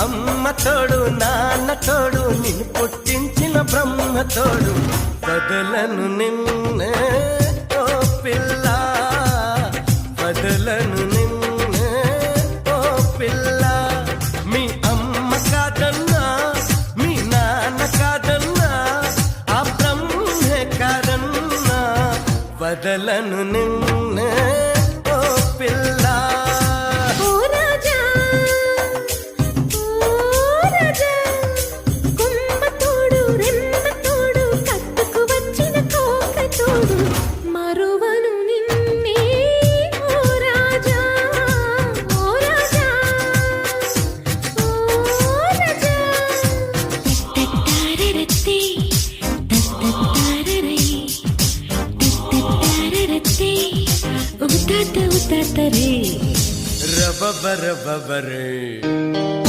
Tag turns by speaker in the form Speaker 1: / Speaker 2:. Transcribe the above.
Speaker 1: అమ్మ తోడు నాన్న తోడు నిన్ను పుట్టించిన బ్రహ్మ తోడు వదలను నిన్నే ఓ పిల్ల వదలను నిన్నే ఓ పిల్ల మీ అమ్మ కాదన్నా మీ నాన్న కాదన్నా ఆ బ్రహ్మే కాదన్నా వదలను నిన్నే ఓ పిల్ల రబబరే